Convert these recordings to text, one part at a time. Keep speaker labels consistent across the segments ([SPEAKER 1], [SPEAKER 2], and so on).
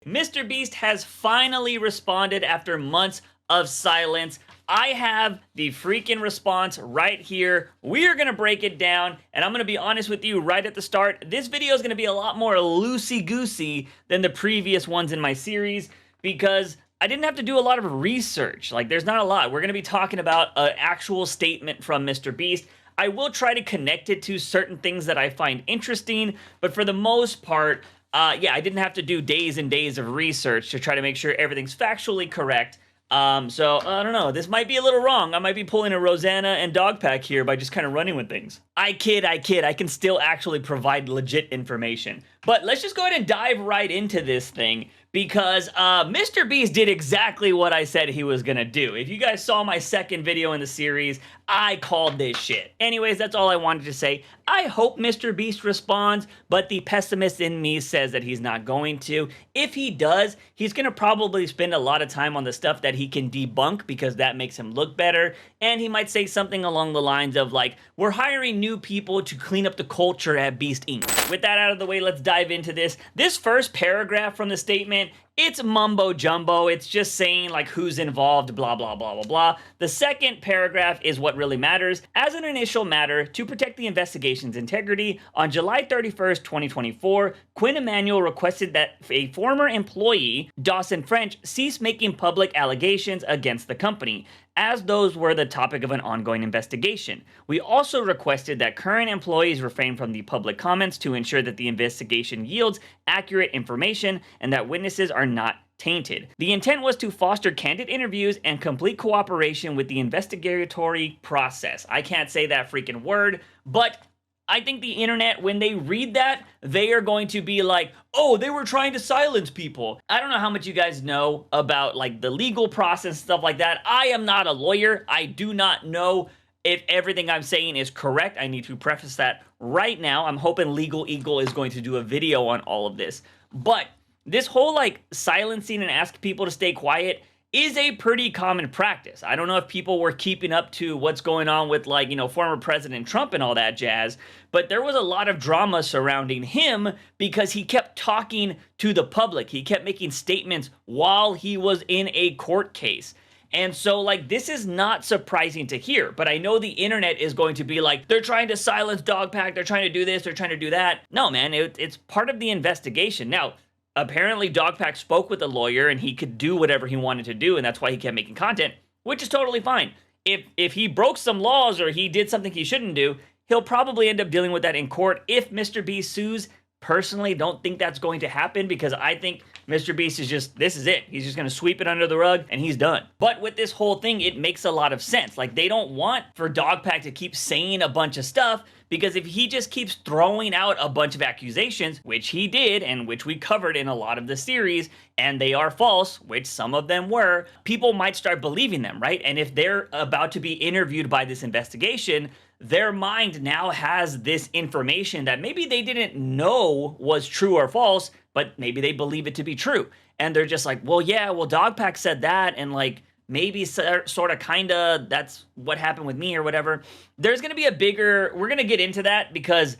[SPEAKER 1] MrBeast has finally responded after months of silence. I have the freaking response right here. We are gonna break it down, and I'm gonna be honest with you right at the start. This video is gonna be a lot more loosey-goosey than the previous ones in my series because I didn't have to do a lot of research. Like, there's not a lot. We're gonna be talking about an actual statement from MrBeast. I will try to connect it to certain things that I find interesting, but for the most part, yeah, I didn't have to do days and days of research to try to make sure everything's factually correct. So, I don't know, this might be a little wrong. I might be pulling a Rosanna and Dogpack here by just kind of running with things. I kid, I can still actually provide legit information. But let's just go ahead and dive right into this thing, because MrBeast did exactly what I said he was gonna do. If you guys saw my second video in the series, I called this shit. Anyways, that's all I wanted to say. I hope MrBeast responds, but the pessimist in me says that he's not going to. If he does, he's gonna probably spend a lot of time on the stuff that he can debunk because that makes him look better, and he might say something along the lines of like, we're hiring new people to clean up the culture at Beast Inc. With that out of the way, let's dive into this. This first paragraph from the statement, it's mumbo jumbo. It's just saying like who's involved, blah, blah, blah, blah, blah. The second paragraph is what really matters. As an initial matter, to protect the investigation's integrity, on July 31st, 2024, Quinn Emanuel requested that a former employee, Dawson French, cease making public allegations against the company, as those were the topic of an ongoing investigation. We also requested that current employees refrain from the public comments to ensure that the investigation yields accurate information and that witnesses are not tainted. The intent was to foster candid interviews and complete cooperation with the investigatory process. I can't say that freaking word, but I think the internet, when they read that, they are going to be like, oh, they were trying to silence people. I don't know how much you guys know about like the legal process, stuff like that. I am not a lawyer. I do not know if everything I'm saying is correct. I need to preface that right now. I'm hoping Legal Eagle is going to do a video on all of this. But this whole like silencing and ask people to stay quiet is a pretty common practice. I don't know if people were keeping up to what's going on with, like, you know, former President Trump and all that jazz, but there was a lot of drama surrounding him because he kept talking to the public. He kept making statements while he was in a court case. And so, like, this is not surprising to hear, but I know the internet is going to be like, they're trying to silence Dogpack, they're trying to do this, they're trying to do that. No, man, it's part of the investigation. Now, apparently Dogpack spoke with a lawyer and he could do whatever he wanted to do, and that's why he kept making content, which is totally fine. If he broke some laws or he did something he shouldn't do, he'll probably end up dealing with that in court if MrBeast sues. Personally, don't think that's going to happen because I think MrBeast is just, this is it. He's just going to sweep it under the rug and he's done. But with this whole thing, it makes a lot of sense. Like, they don't want for Dogpack to keep saying a bunch of stuff, because if he just keeps throwing out a bunch of accusations, which he did and which we covered in a lot of the series, and they are false, which some of them were, people might start believing them, right? And if they're about to be interviewed by this investigation, their mind now has this information that maybe they didn't know was true or false, but maybe they believe it to be true. And they're just like, well, yeah, well, Dogpack said that, and like, maybe sort of kind of that's what happened with me or whatever. There's going to be a bigger, we're going to get into that because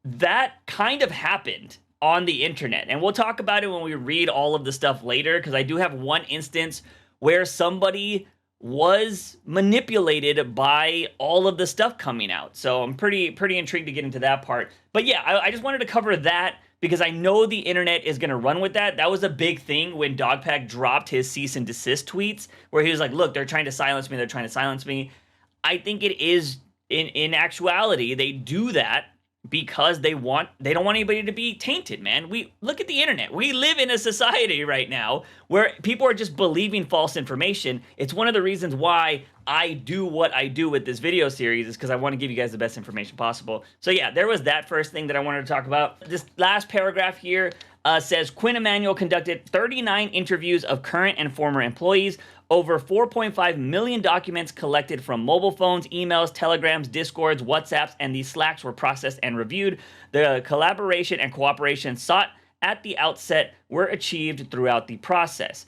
[SPEAKER 1] that kind of happened on the internet. And we'll talk about it when we read all of the stuff later, because I do have one instance where somebody was manipulated by all of the stuff coming out. So I'm pretty intrigued to get into that part. But yeah, I just wanted to cover that because I know the internet is going to run with that. That was a big thing when Dogpack dropped his cease and desist tweets, where he was like, look, they're trying to silence me, they're trying to silence me. I think it is, in actuality, they do that because they don't want anybody to be tainted, man. We look at the internet. We live in a society right now where people are just believing false information. It's one of the reasons why I do what I do with this video series, is because I want to give you guys the best information possible. So yeah, there was that first thing that I wanted to talk about. This last paragraph here says, Quinn Emanuel conducted 39 interviews of current and former employees. Over 4.5 million documents collected from mobile phones, emails, telegrams, discords, WhatsApps, and these Slacks were processed and reviewed. The collaboration and cooperation sought at the outset were achieved throughout the process.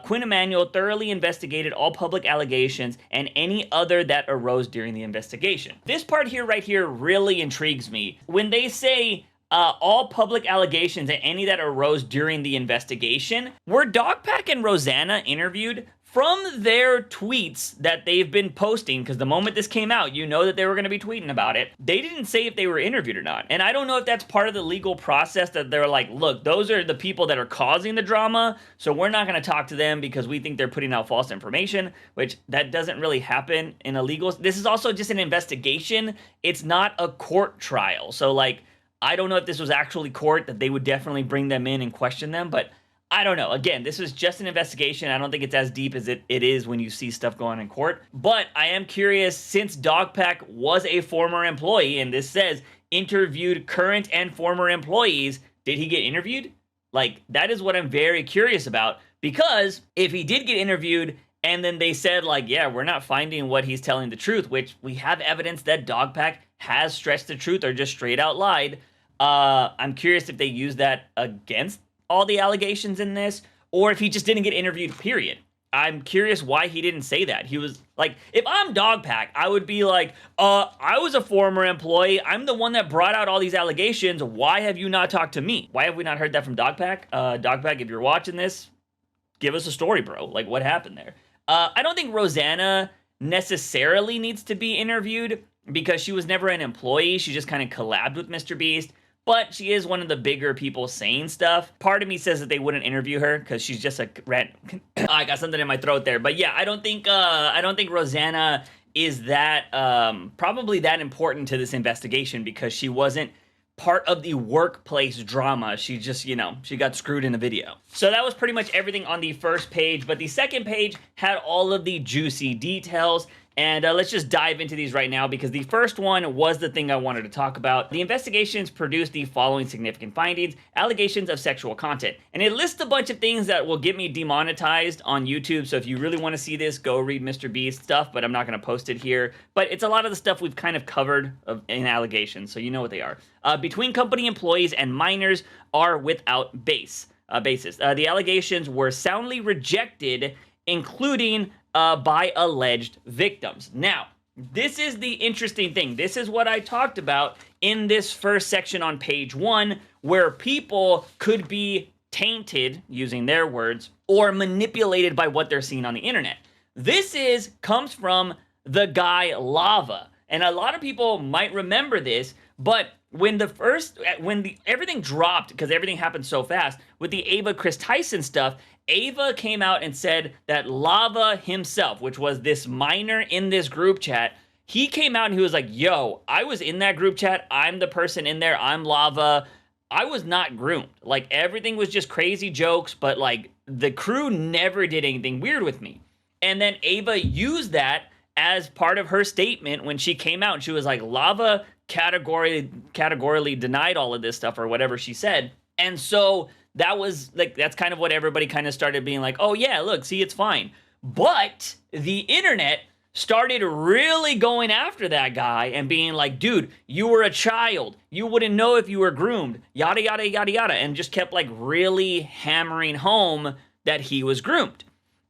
[SPEAKER 1] Quinn Emanuel thoroughly investigated all public allegations and any other that arose during the investigation. This part here, right here, really intrigues me. When they say all public allegations and any that arose during the investigation. Were Dogpack and Rosanna interviewed? From their tweets that they've been posting, because the moment this came out, you know that they were going to be tweeting about it, they didn't say if they were interviewed or not. And I don't know if that's part of the legal process, that they're like, look, those are the people that are causing the drama, so we're not going to talk to them because we think they're putting out false information, which that doesn't really happen in a legal... This is also just an investigation. It's not a court trial. So, like, I don't know if this was actually court, that they would definitely bring them in and question them, but I don't know. Again, this was just an investigation. I don't think it's as deep as it is when you see stuff going on in court. But I am curious, since Dogpack was a former employee, and this says interviewed current and former employees, did he get interviewed? Like, that is what I'm very curious about. Because if he did get interviewed, and then they said, like, yeah, we're not finding what he's telling the truth, which we have evidence that Dogpack has stretched the truth or just straight out lied. I'm curious if they use that against all the allegations in this, or if he just didn't get interviewed, period. I'm curious why he didn't say that. He was like, if I'm Dogpack, I would be like, I was a former employee. I'm the one that brought out all these allegations. Why have you not talked to me? Why have we not heard that from Dogpack? Dogpack, if you're watching this, give us a story, bro. Like, what happened there? I don't think Rosanna necessarily needs to be interviewed because she was never an employee. She just kind of collabed with MrBeast. But she is one of the bigger people saying stuff. Part of me says that they wouldn't interview her because she's just a I got something in my throat there. But yeah, I don't think Rosanna is that probably that important to this investigation, because she wasn't part of the workplace drama. She just, you know, she got screwed in the video. So that was pretty much everything on the first page, but the second page had all of the juicy details. And let's just dive into these right now, because the first one was the thing I wanted to talk about. The investigations produced the following significant findings: allegations of sexual content. And it lists a bunch of things that will get me demonetized on YouTube, so if you really want to see this, go read MrBeast stuff, but I'm not going to post it here. But it's a lot of the stuff we've kind of covered in allegations, so you know what they are. Between company employees and minors are without basis. The allegations were soundly rejected, including by alleged victims. Now, this is the interesting thing. This is what I talked about in this first section on page 1, where people could be tainted, using their words, or manipulated by what they're seeing on the internet. This comes from the guy Lava. And a lot of people might remember this, but when everything dropped, because everything happened so fast, with the Ava Chris Tyson stuff, Ava came out and said that Lava himself, which was this minor in this group chat, he came out and he was like, yo, I was in that group chat. I'm the person in there. I'm Lava. I was not groomed. Like, everything was just crazy jokes, but like the crew never did anything weird with me. And then Ava used that as part of her statement when she came out, and she was like, Lava categorically denied all of this stuff, or whatever she said. And so that was like, that's kind of what everybody kind of started being like, oh yeah, look, see, it's fine. But the internet started really going after that guy and being like, dude, you were a child. You wouldn't know if you were groomed, yada, yada, yada, yada. And just kept like really hammering home that he was groomed.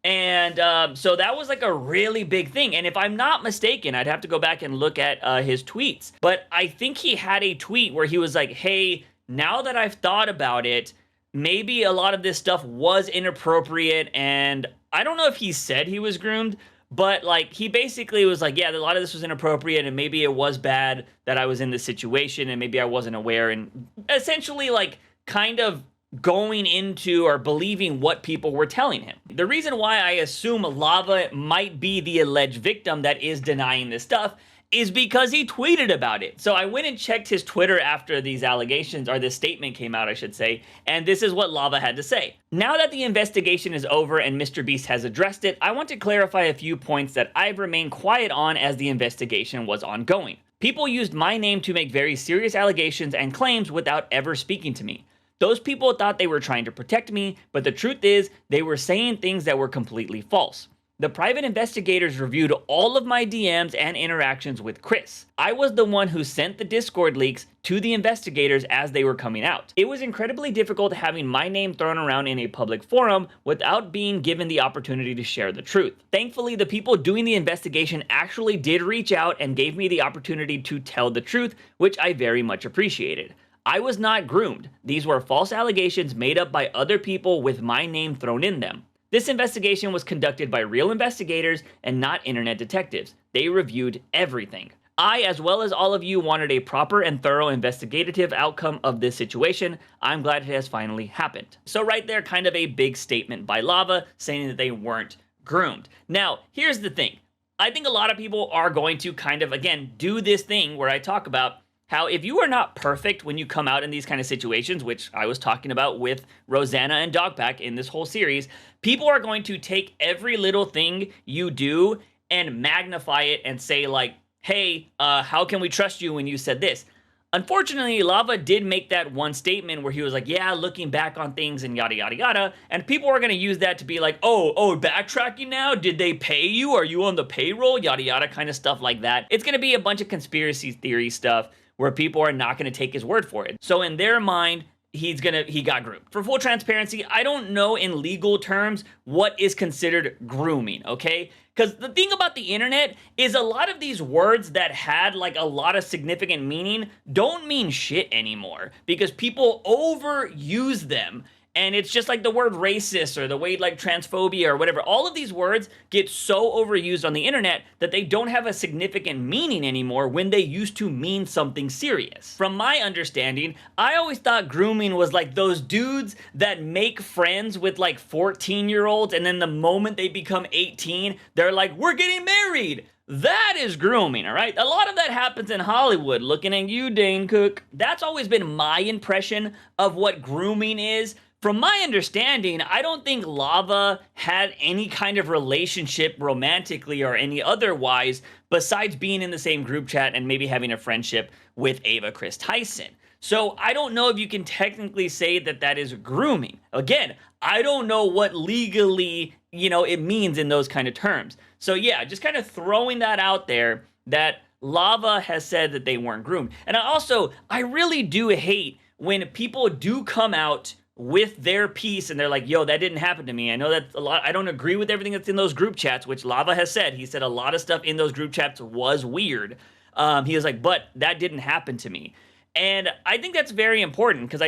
[SPEAKER 1] And so that was like a really big thing. And if I'm not mistaken, I'd have to go back and look at his tweets. But I think he had a tweet where he was like, hey, now that I've thought about it, maybe a lot of this stuff was inappropriate. And I don't know if he said he was groomed, but like he basically was like, yeah, a lot of this was inappropriate, and maybe it was bad that I was in this situation, and maybe I wasn't aware, and essentially like kind of going into or believing what people were telling him. The reason why I assume Lava might be the alleged victim that is denying this stuff is because he tweeted about it. So I went and checked his Twitter after these allegations, or this statement came out, I should say, and this is what Lava had to say. Now that the investigation is over and MrBeast has addressed it, I want to clarify a few points that I've remained quiet on as the investigation was ongoing. People used my name to make very serious allegations and claims without ever speaking to me. Those people thought they were trying to protect me, but the truth is, they were saying things that were completely false. The private investigators reviewed all of my DMs and interactions with Chris. I was the one who sent the Discord leaks to the investigators as they were coming out. It was incredibly difficult having my name thrown around in a public forum without being given the opportunity to share the truth. Thankfully, the people doing the investigation actually did reach out and gave me the opportunity to tell the truth, which I very much appreciated. I was not groomed. These were false allegations made up by other people with my name thrown in them. This investigation was conducted by real investigators and not internet detectives. They reviewed everything. I, as well as all of you, wanted a proper and thorough investigative outcome of this situation. I'm glad it has finally happened. So right there, kind of a big statement by Lava saying that they weren't groomed. Now, here's the thing. I think a lot of people are going to kind of, again, do this thing where I talk about how if you are not perfect when you come out in these kind of situations, which I was talking about with Rosanna and Dogpack in this whole series, people are going to take every little thing you do and magnify it and say like, hey, how can we trust you when you said this? Unfortunately, Lava did make that one statement where he was like, yeah, looking back on things and yada, yada, yada. And people are going to use that to be like, oh, backtracking now? Did they pay you? Are you on the payroll? Yada, yada, kind of stuff like that. It's going to be a bunch of conspiracy theory stuff where people are not going to take his word for it. So in their mind, he got groomed. For full transparency, I don't know in legal terms what is considered grooming, okay? Because the thing about the internet is a lot of these words that had like a lot of significant meaning don't mean shit anymore because people overuse them. And it's just like the word racist or the way like transphobia or whatever. All of these words get so overused on the internet that they don't have a significant meaning anymore when they used to mean something serious. From my understanding, I always thought grooming was like those dudes that make friends with like 14-year-olds and then the moment they become 18, they're like, we're getting married. That is grooming, all right? A lot of that happens in Hollywood. Looking at you, Dane Cook. That's always been my impression of what grooming is. From my understanding, I don't think Lava had any kind of relationship romantically or any otherwise besides being in the same group chat and maybe having a friendship with Ava Chris Tyson. So I don't know if you can technically say that that is grooming. Again, I don't know what legally, it means in those kind of terms. So yeah, just kind of throwing that out there that Lava has said that they weren't groomed. And I really do hate when people do come out with their piece and they're like, yo, that didn't happen to me. I know that's a lot. I don't agree with everything that's in those group chats, which Lava has said. He said a lot of stuff in those group chats was weird. He was like, but that didn't happen to me. And I think that's very important because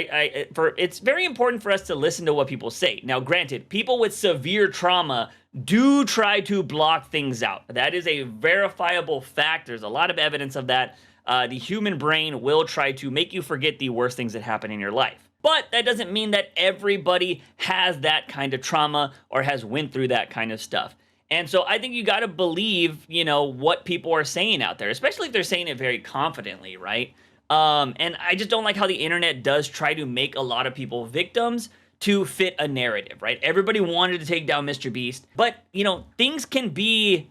[SPEAKER 1] it's very important for us to listen to what people say. Now, granted, people with severe trauma do try to block things out. That is a verifiable fact. There's a lot of evidence of that. The human brain will try to make you forget the worst things that happen in your life. But that doesn't mean that everybody has that kind of trauma or has went through that kind of stuff. And so I think you got to believe, what people are saying out there, especially if they're saying it very confidently, right? And I just don't like how the internet does try to make a lot of people victims to fit a narrative, right? Everybody wanted to take down MrBeast, but, things can be,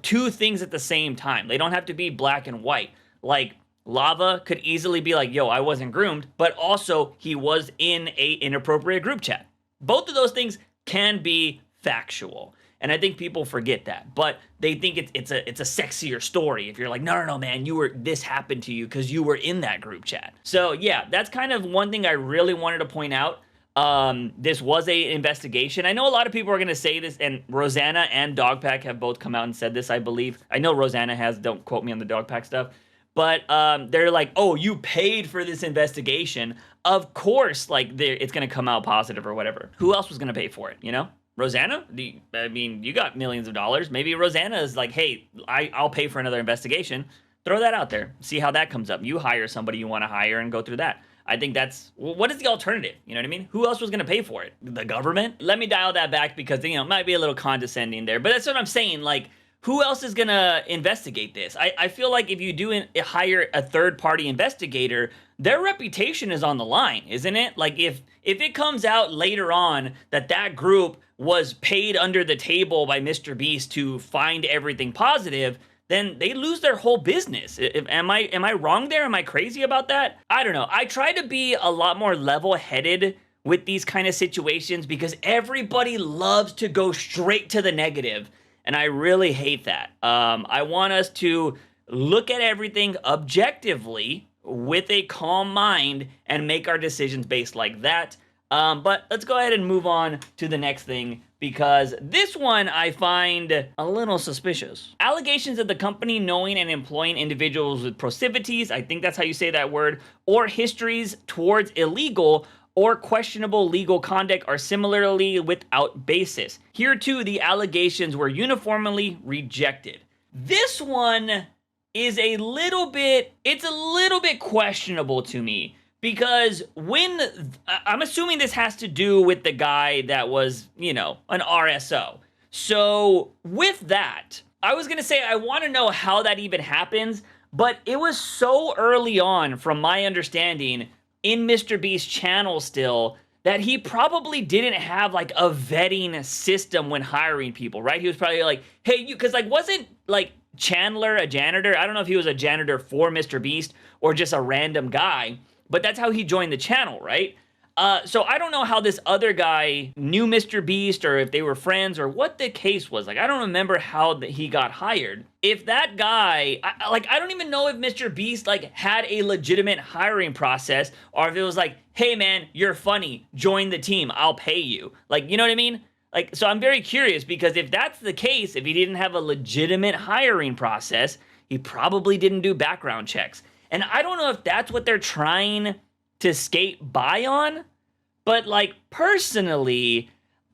[SPEAKER 1] two things at the same time. They don't have to be black and white. Like, Lava could easily be like, yo, I wasn't groomed, but also he was in a inappropriate group chat. Both of those things can be factual. And I think people forget that, but they think it's a sexier story if you're like, no, man, this happened to you because you were in that group chat. So yeah, that's kind of one thing I really wanted to point out. This was a investigation. I know a lot of people are going to say this, and Rosanna and Dogpack have both come out and said this, I believe. I know Rosanna has, don't quote me on the Dogpack stuff. But they're like, oh, you paid for this investigation. Of course, it's going to come out positive or whatever. Who else was going to pay for it, Rosanna? You got millions of dollars. Maybe Rosanna is like, hey, I'll pay for another investigation. Throw that out there. See how that comes up. You hire somebody you want to hire and go through that. I think what is the alternative? You know what I mean? Who else was going to pay for it? The government? Let me dial that back because, it might be a little condescending there. But that's what I'm saying, who else is going to investigate this? I feel like if you do hire a third-party investigator, their reputation is on the line, isn't it? Like, if it comes out later on that group was paid under the table by MrBeast to find everything positive, then they lose their whole business. Am I wrong there? Am I crazy about that? I don't know. I try to be a lot more level-headed with these kind of situations because everybody loves to go straight to the negative. And I really hate that. I want us to look at everything objectively with a calm mind and make our decisions based like that. But let's go ahead and move on to the next thing, because this one I find a little suspicious. Allegations of the company knowing and employing individuals with proclivities, I think that's how you say that word, or histories towards illegal or questionable legal conduct are similarly without basis. Here too, the allegations were uniformly rejected. This one is a little bit questionable to me. Because I'm assuming this has to do with the guy that was, an RSO. So with that, I was going to say I want to know how that even happens, but it was so early on, from my understanding, in MrBeast's channel still, that he probably didn't have like a vetting system when hiring people, right? He was probably like, hey, because wasn't Chandler a janitor? I don't know if he was a janitor for MrBeast or just a random guy. But that's how he joined the channel, right? So I don't know how this other guy knew MrBeast, or if they were friends, or what the case was. I don't remember how he got hired. If that guy, I don't even know if MrBeast, had a legitimate hiring process, or if it was like, hey man, you're funny, join the team, I'll pay you. You know what I mean? So I'm very curious, because if that's the case, if he didn't have a legitimate hiring process, he probably didn't do background checks. And I don't know if that's what they're trying to skate by on, but personally,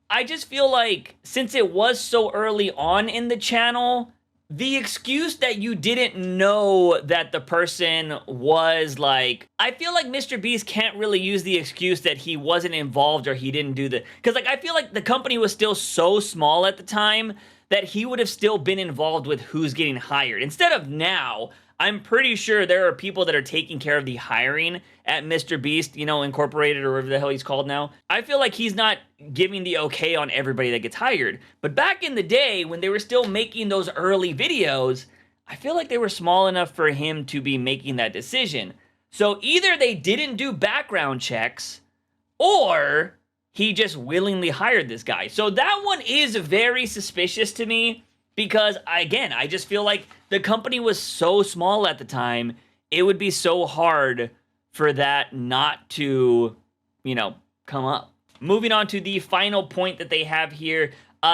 [SPEAKER 1] I just feel like since it was so early on in the channel, the excuse that you didn't know that the person was I feel like MrBeast can't really use the excuse that he wasn't involved or he didn't do because I feel like the company was still so small at the time that he would have still been involved with who's getting hired. Instead of now, I'm pretty sure there are people that are taking care of the hiring at MrBeast, Incorporated, or whatever the hell he's called now. I feel like he's not giving the okay on everybody that gets hired. But back in the day, when they were still making those early videos, I feel like they were small enough for him to be making that decision. So either they didn't do background checks, or he just willingly hired this guy. So that one is very suspicious to me. Because, again, I just feel like the company was so small at the time, it would be so hard for that not to, come up. Moving on to the final point that they have here.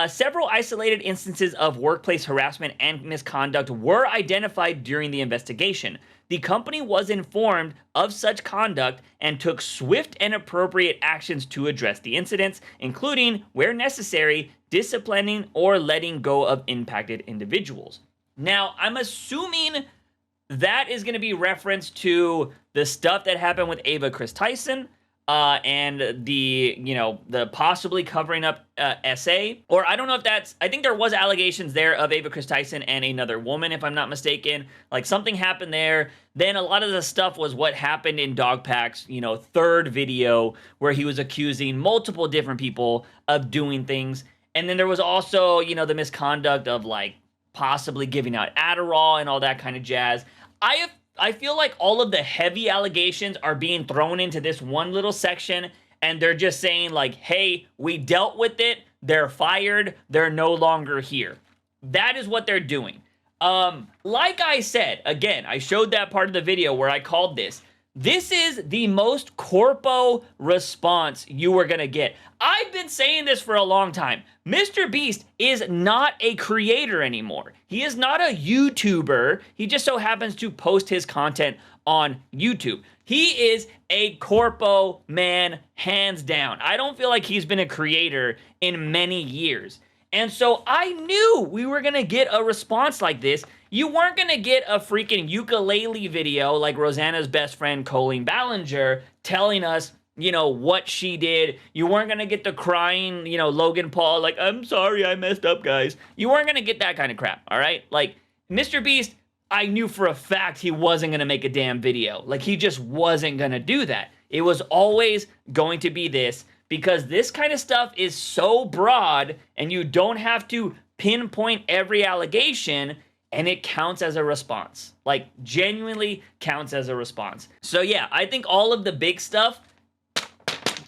[SPEAKER 1] Several isolated instances of workplace harassment and misconduct were identified during the investigation. The company was informed of such conduct and took swift and appropriate actions to address the incidents, including, where necessary, disciplining or letting go of impacted individuals. Now, I'm assuming that is going to be reference to the stuff that happened with Ava Chris Tyson, and the possibly covering up SA, or I don't know if that's, I think there was allegations there of Ava Chris Tyson and another woman, if I'm not mistaken. Something happened there. Then a lot of the stuff was what happened in Dogpack's, third video, where he was accusing multiple different people of doing things. And then there was also, the misconduct of possibly giving out Adderall and all that kind of jazz. I feel like all of the heavy allegations are being thrown into this one little section, and they're just saying hey, we dealt with it, they're fired, they're no longer here. That is what they're doing. Like I said, again, I showed that part of the video where I called this. This is the most corpo response you are gonna get. I've been saying this for a long time. MrBeast is not a creator anymore. He is not a YouTuber. He just so happens to post his content on YouTube. He is a corpo man, hands down. I don't feel like he's been a creator in many years. And so I knew we were going to get a response like this. You weren't going to get a freaking ukulele video like Rosanna's best friend, Colleen Ballinger, telling us, what she did. You weren't going to get the crying, Logan Paul, I'm sorry, I messed up, guys. You weren't going to get that kind of crap, all right? MrBeast, I knew for a fact he wasn't going to make a damn video. He just wasn't going to do that. It was always going to be this, because this kind of stuff is so broad, and you don't have to pinpoint every allegation, and it counts as a response. Genuinely counts as a response. So yeah, I think all of the big stuff,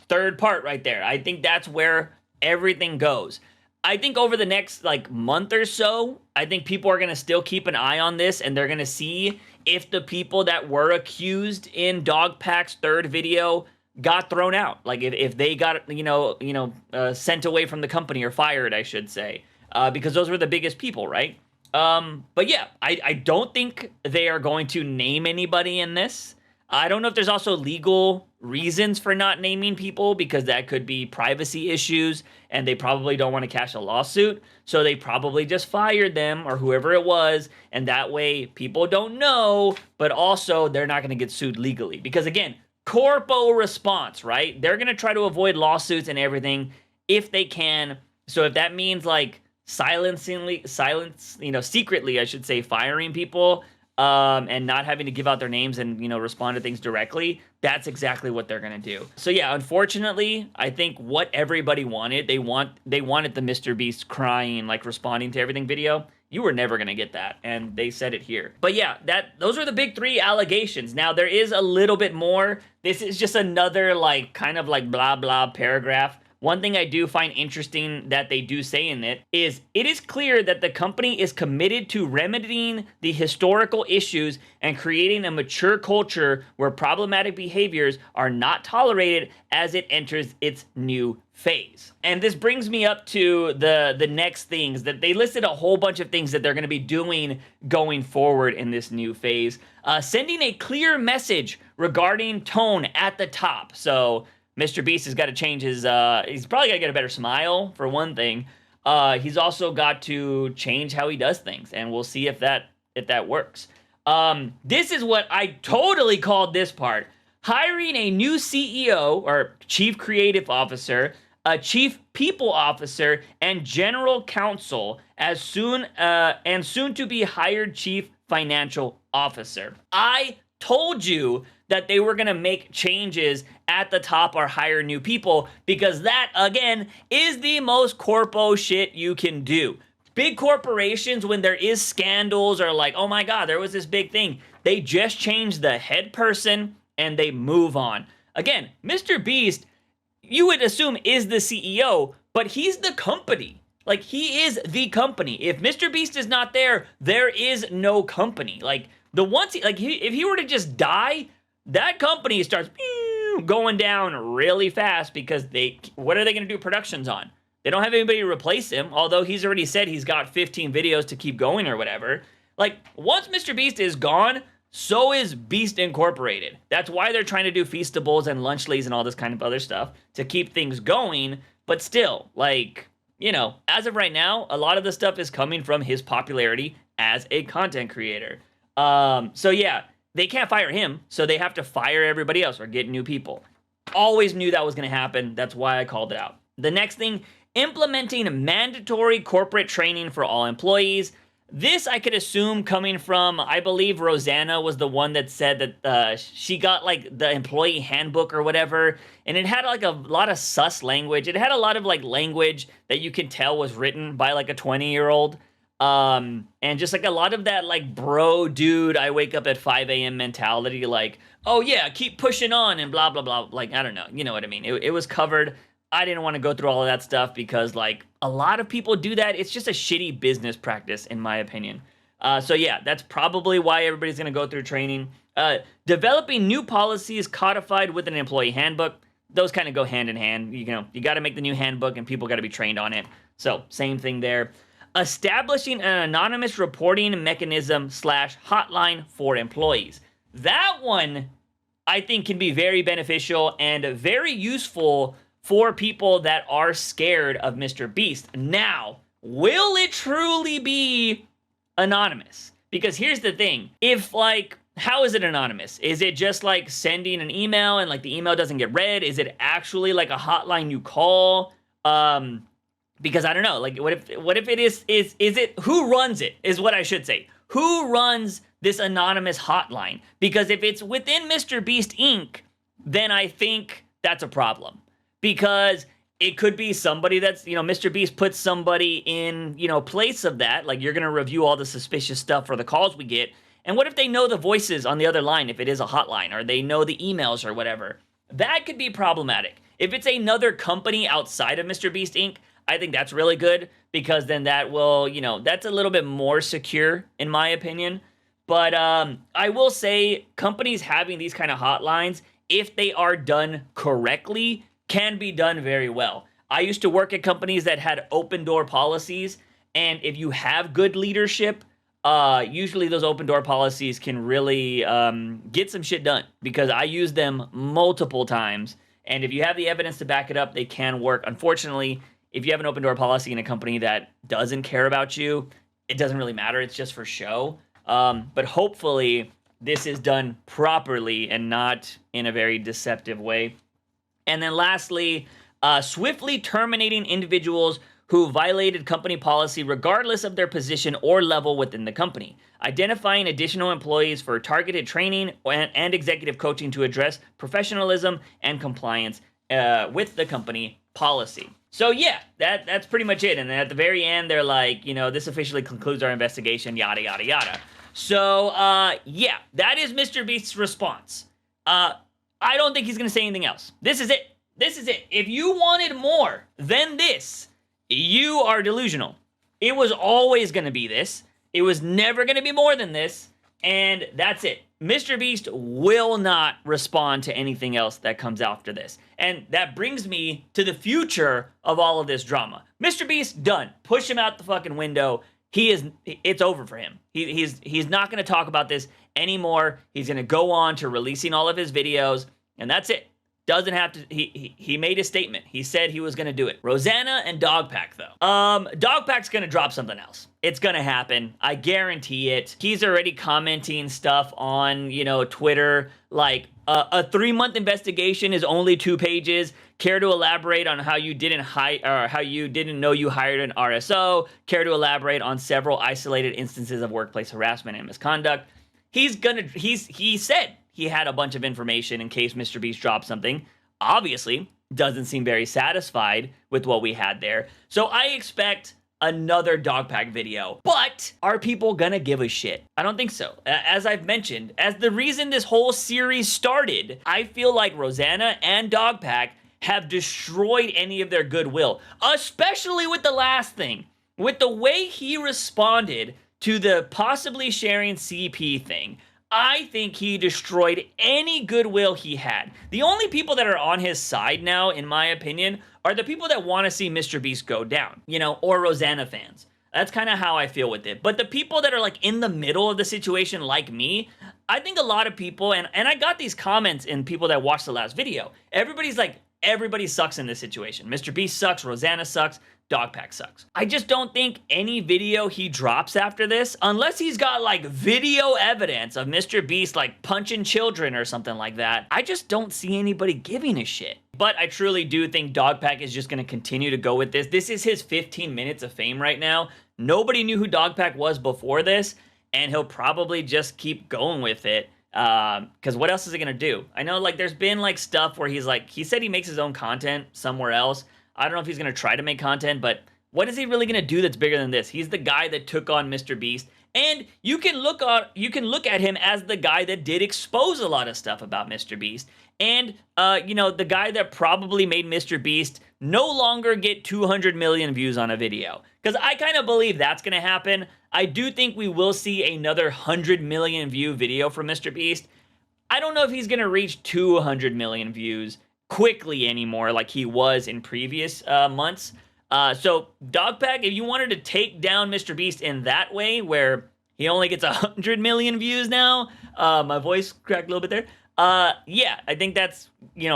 [SPEAKER 1] third part right there. I think that's where everything goes. I think over the next month or so, I think people are going to still keep an eye on this, and they're going to see if the people that were accused in Dogpack's third video got thrown out. Like if they got, sent away from the company or fired, I should say, because those were the biggest people, right? But yeah, I don't think they are going to name anybody in this. I don't know if there's also legal reasons for not naming people, because that could be privacy issues and they probably don't want to cash a lawsuit. So they probably just fired them or whoever it was. And that way people don't know, but also they're not going to get sued legally. Because again, corpo response, right? They're going to try to avoid lawsuits and everything if they can. So if that means like secretly, I should say, firing people, and not having to give out their names and, respond to things directly, that's exactly what they're gonna do. So yeah, unfortunately, I think what everybody wanted, they wanted the MrBeast crying, like responding to everything video. You were never gonna get that, and they said it here. But yeah, those are the big 3 allegations. Now, there is a little bit more. This is just another, like, kind of like blah blah paragraph. One thing I do find interesting that they do say in it is clear that the company is committed to remedying the historical issues and creating a mature culture where problematic behaviors are not tolerated as it enters its new phase. And this brings me up to the next things that they listed, a whole bunch of things that they're going to be doing going forward in this new phase. Sending a clear message regarding tone at the top. So MrBeast has got to change his, he's probably got to get a better smile, for one thing. He's also got to change how he does things, and we'll see if that works. This is what I totally called this part. Hiring a new CEO, or Chief Creative Officer, a Chief People Officer, and General Counsel, as soon to be hired Chief Financial Officer. I told you that they were going to make changes at the top or hire new people, because that, again, is the most corpo shit you can do. Big corporations, when there is scandals or like, oh my god, there was this big thing, they just change the head person and they move on. Again, MrBeast, you would assume, is the CEO, but he's the company. Like, he is the company. If MrBeast is not there, there is no company. Like, if he were to just die, that company starts going down really fast, because what are they going to do productions on? They don't have anybody to replace him, although he's already said he's got 15 videos to keep going or whatever. Like, once MrBeast is gone, so is Beast Incorporated. That's why they're trying to do Feastables and Lunchleys and all this kind of other stuff to keep things going. But still, like, as of right now, a lot of the stuff is coming from his popularity as a content creator. So yeah, they can't fire him, so they have to fire everybody else or get new people. Always knew that was going to happen. That's why I called it out. The next thing, implementing mandatory corporate training for all employees. This I could assume coming from, I believe Rosanna was the one that said that she got like the employee handbook or whatever, and it had like a lot of sus language. It had a lot of like language that you can tell was written by like a 20-year-old. And just like a lot of that like bro dude, I wake up at 5 a.m. mentality, like, oh yeah, keep pushing on and blah, blah, blah. Like, I don't know. You know what I mean? It was covered. I didn't want to go through all of that stuff because like a lot of people do that. It's just a shitty business practice, in my opinion. So yeah, that's probably why everybody's going to go through training. Developing new policies codified with an employee handbook. Those kind of go hand in hand. You got to make the new handbook and people got to be trained on it. So same thing there. Establishing an anonymous reporting mechanism / hotline for employees. That one, I think, can be very beneficial and very useful for people that are scared of MrBeast. Now, will it truly be anonymous? Because here's the thing. If, like, how is it anonymous? Is it just, like, sending an email and, like, the email doesn't get read? Is it actually, like, a hotline you call? Because I don't know, like, what if it is it, who runs it, is what I should say. Who runs this anonymous hotline? Because if it's within MrBeast Inc., then I think that's a problem. Because it could be somebody that's, MrBeast puts somebody in, place of that. Like, you're going to review all the suspicious stuff for the calls we get. And what if they know the voices on the other line, if it is a hotline, or they know the emails or whatever? That could be problematic. If it's another company outside of MrBeast Inc., I think that's really good, because then that will, that's a little bit more secure, in my opinion. But I will say, companies having these kind of hotlines if they are done correctly, can be done very well. I used to work at companies that had open door policies, and if you have good leadership, usually those open door policies can really get some shit done, because I use them multiple times, and if you have the evidence to back it up, they can work. Unfortunately, if you have an open door policy in a company that doesn't care about you, it doesn't really matter. It's just for show. But hopefully this is done properly and not in a very deceptive way. And then lastly, swiftly terminating individuals who violated company policy regardless of their position or level within the company. Identifying additional employees for targeted training and executive coaching to address professionalism and compliance with the company policy. So yeah, that's pretty much it. And then at the very end, they're like, this officially concludes our investigation, yada, yada, yada. So, yeah, that is MrBeast's response. I don't think he's going to say anything else. This is it. This is it. If you wanted more than this, you are delusional. It was always going to be this. It was never going to be more than this. And that's it. MrBeast will not respond to anything else that comes after this. And that brings me to the future of all of this drama. MrBeast, done. Push him out the fucking window. It's over for him. He's not going to talk about this anymore. He's going to go on to releasing all of his videos, and that's it. Doesn't have to. He made a statement. He said he was going to do it. Rosanna and Dogpack, though. Dogpack's going to drop something else. It's going to happen. I guarantee it. He's already commenting stuff on, Twitter, like, a 3-month investigation is only 2 pages. Care to elaborate on how you didn't know you hired an RSO? Care to elaborate on several isolated instances of workplace harassment and misconduct? He said he had a bunch of information in case MrBeast dropped something. Obviously, doesn't seem very satisfied with what we had there. So I expect another Dogpack video. But are people gonna give a shit? I don't think so. As I've mentioned, as the reason this whole series started, I feel like Rosanna and Dogpack have destroyed any of their goodwill, especially with the last thing. With the way he responded to the possibly sharing CP thing, I think he destroyed any goodwill he had. The only people that are on his side now, in my opinion, are the people that want to see MrBeast go down, or Rosanna fans. That's kind of how I feel with it. But the people that are like in the middle of the situation, like me, I think a lot of people, and I got these comments in people that watched the last video. Everybody's like, everybody sucks in this situation. MrBeast sucks, Rosanna sucks, Dogpack sucks. I just don't think any video he drops after this, unless he's got like video evidence of MrBeast like punching children or something like that, I just don't see anybody giving a shit. But I truly do think Dogpack is just going to continue to go with this. This is his 15 minutes of fame right now. Nobody knew who Dogpack was before this, and he'll probably just keep going with it. Because what else is he gonna do? I know, like, there's been, like, stuff where he's, like, he said he makes his own content somewhere else. I don't know if he's gonna try to make content, but what is he really gonna do that's bigger than this? He's the guy that took on MrBeast, and you can look at him as the guy that did expose a lot of stuff about MrBeast, and, the guy that probably made MrBeast no longer get 200 million views on a video. Because I kind of believe that's gonna happen. I do think we will see another 100 million view video from MrBeast. I don't know if he's going to reach 200 million views quickly anymore like he was in previous months. So Dogpack, if you wanted to take down MrBeast in that way, where he only gets 100 million views now, my voice cracked a little bit there. Yeah, I think that's,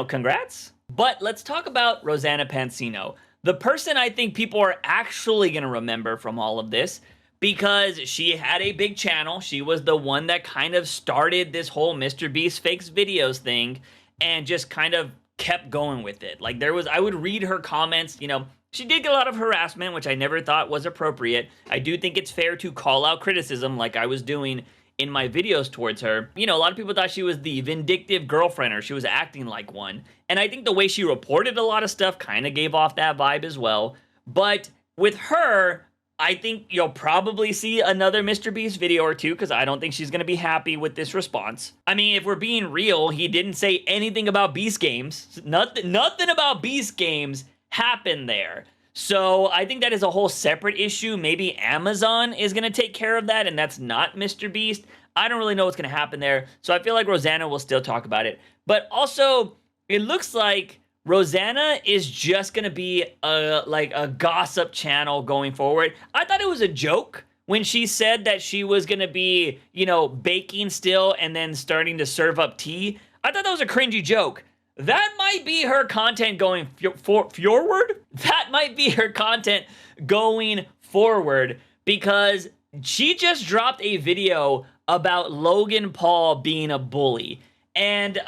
[SPEAKER 1] congrats. But let's talk about Rosanna Pansino, the person I think people are actually going to remember from all of this. Because she had a big channel. She was the one that kind of started this whole MrBeast fakes videos thing and just kind of kept going with it. Like, I would read her comments, she did get a lot of harassment, which I never thought was appropriate. I do think it's fair to call out criticism like I was doing in my videos towards her. A lot of people thought she was the vindictive girlfriend, or she was acting like one. And I think the way she reported a lot of stuff kind of gave off that vibe as well. But with her, I think you'll probably see another MrBeast video or two, because I don't think she's going to be happy with this response. I mean, if we're being real, he didn't say anything about Beast Games. Nothing about Beast Games happened there. So I think that is a whole separate issue. Maybe Amazon is going to take care of that, and that's not MrBeast. I don't really know what's going to happen there. So I feel like Rosanna will still talk about it. But also, it looks like Rosanna is just going to be a gossip channel going forward. I thought it was a joke when she said that she was going to be, baking still and then starting to serve up tea. I thought that was a cringy joke. That might be her content going forward. That might be her content going forward, because she just dropped a video about Logan Paul being a bully. And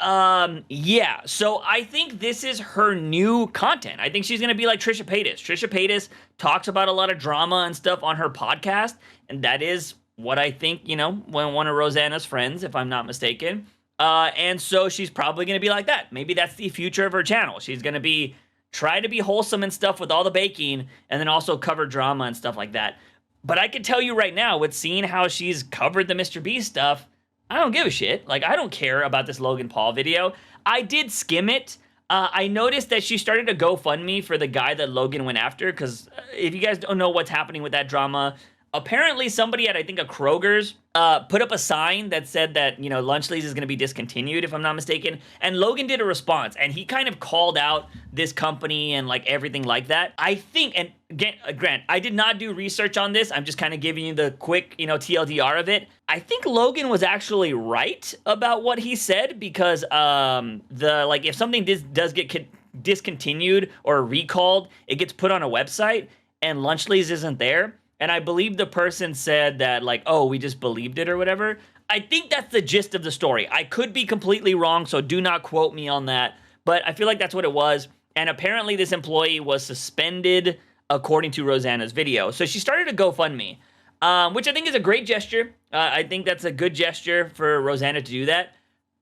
[SPEAKER 1] yeah, so I think this is her new content. I think she's going to be like Trisha Paytas. Trisha Paytas talks about a lot of drama and stuff on her podcast, and that is what I think, when one of Rosanna's friends, if I'm not mistaken. And so she's probably going to be like that. Maybe that's the future of her channel. She's going to try to be wholesome and stuff with all the baking, and then also cover drama and stuff like that. But I can tell you right now, with seeing how she's covered the MrBeast stuff, I don't give a shit. Like, I don't care about this Logan Paul video. I did skim it. I noticed that she started a GoFundMe for the guy that Logan went after, because if you guys don't know what's happening with that drama, apparently somebody at, I think, a Kroger's put up a sign that said that, Lunchley's is going to be discontinued, if I'm not mistaken. And Logan did a response, and he kind of called out this company and, everything like that. I think, and Grant, I did not do research on this. I'm just kind of giving you the quick, TLDR of it. I think Logan was actually right about what he said, because if something does get discontinued or recalled, it gets put on a website, and Lunchley's isn't there. And I believe the person said that, we just believed it or whatever. I think that's the gist of the story. I could be completely wrong, so do not quote me on that. But I feel like that's what it was. And apparently this employee was suspended according to Rosanna's video. So she started a GoFundMe, which I think is a great gesture. I think that's a good gesture for Rosanna to do that.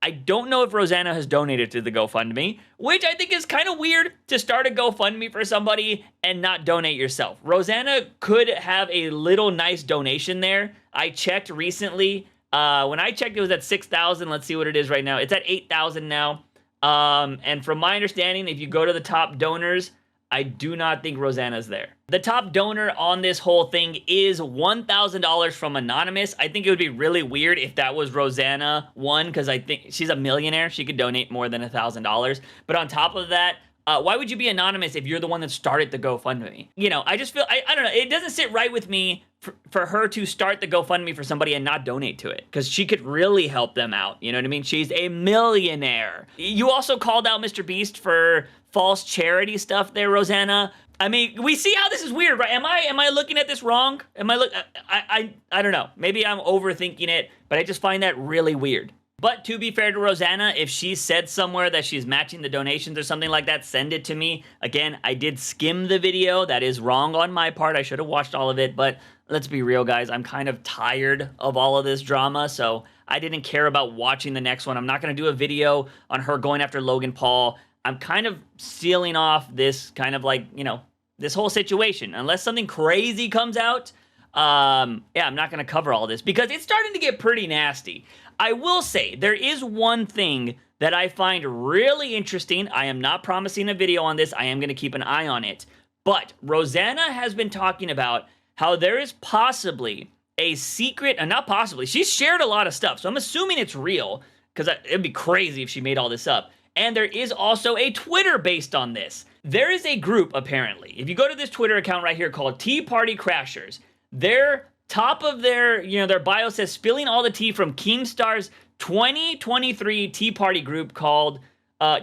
[SPEAKER 1] I don't know if Rosanna has donated to the GoFundMe, which I think is kind of weird, to start a GoFundMe for somebody and not donate yourself. Rosanna could have a little nice donation there. I checked recently. When I checked, it was at 6,000. Let's see what it is right now. It's at 8,000 now. And from my understanding, if you go to the top donors, I do not think Rosanna's there. The top donor on this whole thing is $1,000 from Anonymous. I think it would be really weird if that was Rosanna one, because I think she's a millionaire. She could donate more than $1,000. But on top of that, why would you be anonymous if you're the one that started the GoFundMe? I just feel, I don't know, it doesn't sit right with me for her to start the GoFundMe for somebody and not donate to it, because she could really help them out. You know what I mean? She's a millionaire. You also called out MrBeast for false charity stuff there, Rosanna. I mean, we see how this is weird, right? Am I looking at this wrong? I don't know. Maybe I'm overthinking it, but I just find that really weird. But to be fair to Rosanna, if she said somewhere that she's matching the donations or something like that, send it to me. Again, I did skim the video. That is wrong on my part. I should have watched all of it, but let's be real, guys. I'm kind of tired of all of this drama, so I didn't care about watching the next one. I'm not going to do a video on her going after Logan Paul. I'm kind of sealing off this kind of this whole situation. Unless something crazy comes out, I'm not going to cover all this, because it's starting to get pretty nasty. I will say, there is one thing that I find really interesting. I am not promising a video on this. I am going to keep an eye on it. But Rosanna has been talking about how there is possibly a secret, and not possibly, she's shared a lot of stuff, so I'm assuming it's real, because it'd be crazy if she made all this up. And there is also a Twitter based on this. There is a group, apparently. If you go to this Twitter account right here called Tea Party Crashers, their top of their bio says spilling all the tea from Keemstar's 2023 Tea Party group called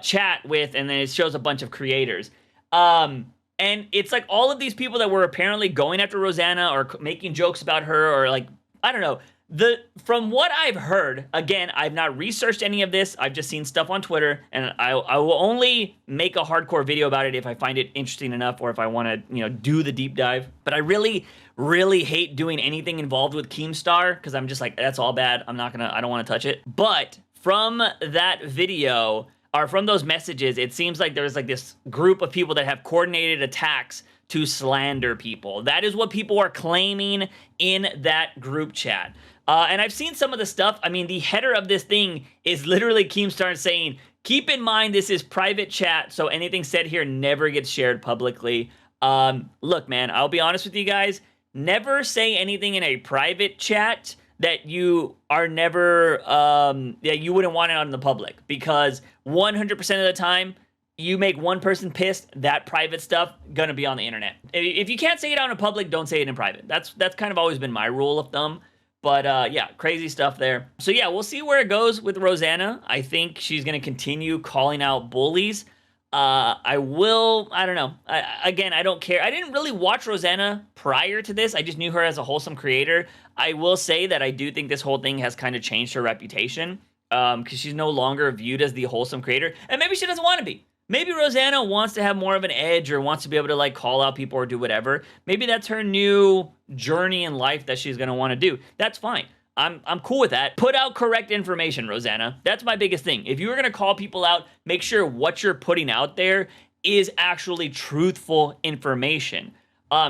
[SPEAKER 1] Chat With, and then it shows a bunch of creators. And it's all of these people that were apparently going after Rosanna or making jokes about her, or I don't know. From what I've heard, again, I've not researched any of this. I've just seen stuff on Twitter, and I will only make a hardcore video about it if I find it interesting enough, or if I want to, do the deep dive. But I really, really hate doing anything involved with Keemstar, because I'm just that's all bad. I don't want to touch it. But from that video, or from those messages, it seems like there's this group of people that have coordinated attacks to slander people. That is what people are claiming in that group chat. And I've seen some of the stuff. I mean, the header of this thing is literally Keemstar saying, keep in mind this is private chat, so anything said here never gets shared publicly. Look, man, I'll be honest with you guys. Never say anything in a private chat that you are never, you wouldn't want it out in the public, because 100% of the time, you make one person pissed, that private stuff gonna be on the internet. If you can't say it out in public, don't say it in private. That's kind of always been my rule of thumb. But yeah, crazy stuff there. So yeah, we'll see where it goes with Rosanna. I think she's gonna continue calling out bullies. I don't know. Again, I don't care. I didn't really watch Rosanna prior to this. I just knew her as a wholesome creator. I will say that I do think this whole thing has kind of changed her reputation, because she's no longer viewed as the wholesome creator, and maybe she doesn't want to be. Maybe Rosanna wants to have more of an edge, or wants to be able to like call out people or do whatever. Maybe that's her new journey in life that she's going to want to do. That's fine. I'm cool with that. Put out correct information, Rosanna. That's my biggest thing. If you were going to call people out, make sure what you're putting out there is actually truthful information.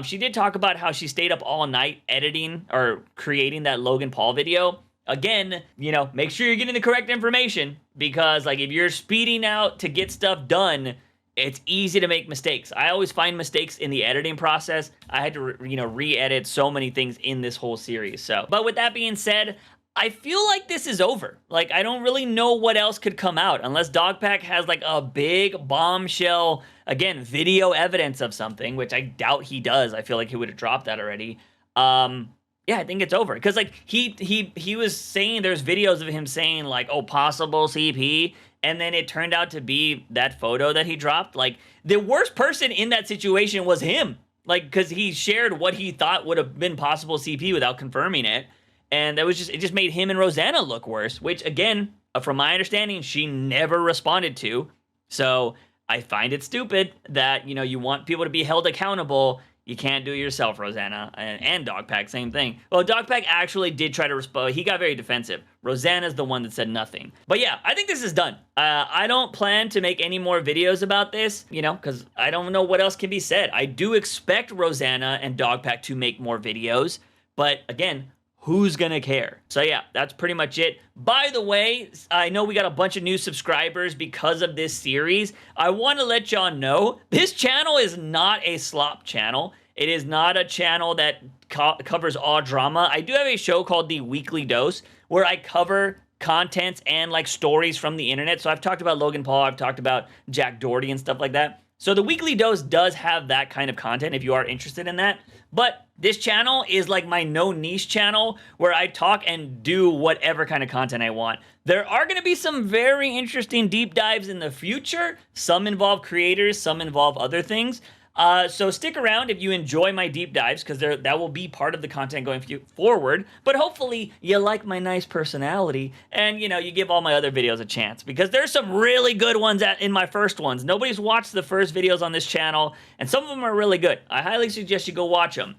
[SPEAKER 1] She did talk about how she stayed up all night editing or creating that Logan Paul video. Again, make sure you're getting the correct information, because like if you're speeding out to get stuff done, it's easy to make mistakes. I always find mistakes in the editing process. I had to, re-edit so many things in this whole series. So, but with that being said, I feel like this is over. Like, I don't really know what else could come out unless Dogpack has like a big bombshell, again, video evidence of something, which I doubt he does. I feel like he would have dropped that already. Yeah, I think it's over. Because, like, he was saying, there's videos of him saying, like, oh, possible CP, and then it turned out to be that photo that he dropped. Like, the worst person in that situation was him. Like, because he shared what he thought would have been possible CP without confirming it. And it just made him and Rosanna look worse, which, again, from my understanding, she never responded to. So I find it stupid that, you want people to be held accountable. You can't do it yourself, Rosanna. And Dogpack, same thing. Well, Dogpack actually did try to respond. He got very defensive. Rosanna's the one that said nothing. But yeah, I think this is done. I don't plan to make any more videos about this, because I don't know what else can be said. I do expect Rosanna and Dogpack to make more videos. But again, who's gonna care? So yeah, that's pretty much it. By the way, I know we got a bunch of new subscribers because of this series. I want to let y'all know, this channel is not a slop channel. It is not a channel that covers all drama. I do have a show called The Weekly Dose, where I cover contents and like stories from the internet. So I've talked about Logan Paul, I've talked about Jack Doherty and stuff like that. So The Weekly Dose does have that kind of content if you are interested in that. But this channel is like my no niche channel, where I talk and do whatever kind of content I want. There are going to be some very interesting deep dives in the future. Some involve creators, some involve other things. So stick around if you enjoy my deep dives, because that will be part of the content going forward. But hopefully you like my nice personality, and you give all my other videos a chance, because there's some really good ones in my first ones. Nobody's watched the first videos on this channel, and some of them are really good. I highly suggest you go watch them.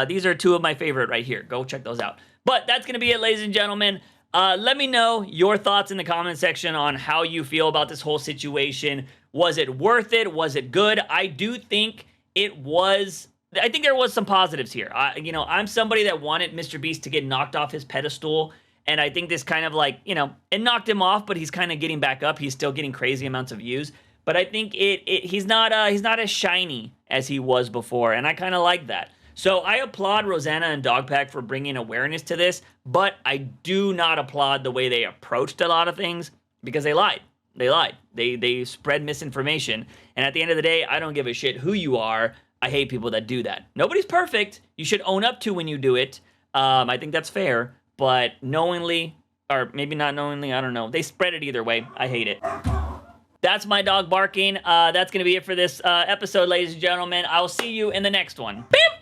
[SPEAKER 1] These are two of my favorite right here. Go check those out. But that's gonna be it, ladies and gentlemen. Let me know your thoughts in the comment section on how you feel about this whole situation. Was it worth it? Was it good? I do think it was. I think there was some positives here. I'm somebody that wanted MrBeast to get knocked off his pedestal, and I think this kind of like, it knocked him off, but he's kind of getting back up. He's still getting crazy amounts of views, but I think he's not as shiny as he was before, and I kind of like that. So I applaud Rosanna and Dogpack for bringing awareness to this, but I do not applaud the way they approached a lot of things, because they lied. They lied. They spread misinformation. And at the end of the day, I don't give a shit who you are. I hate people that do that. Nobody's perfect. You should own up to when you do it. I think that's fair. But knowingly, or maybe not knowingly, I don't know. They spread it either way. I hate it. That's my dog barking. That's going to be it for this episode, ladies and gentlemen. I'll see you in the next one. Beep!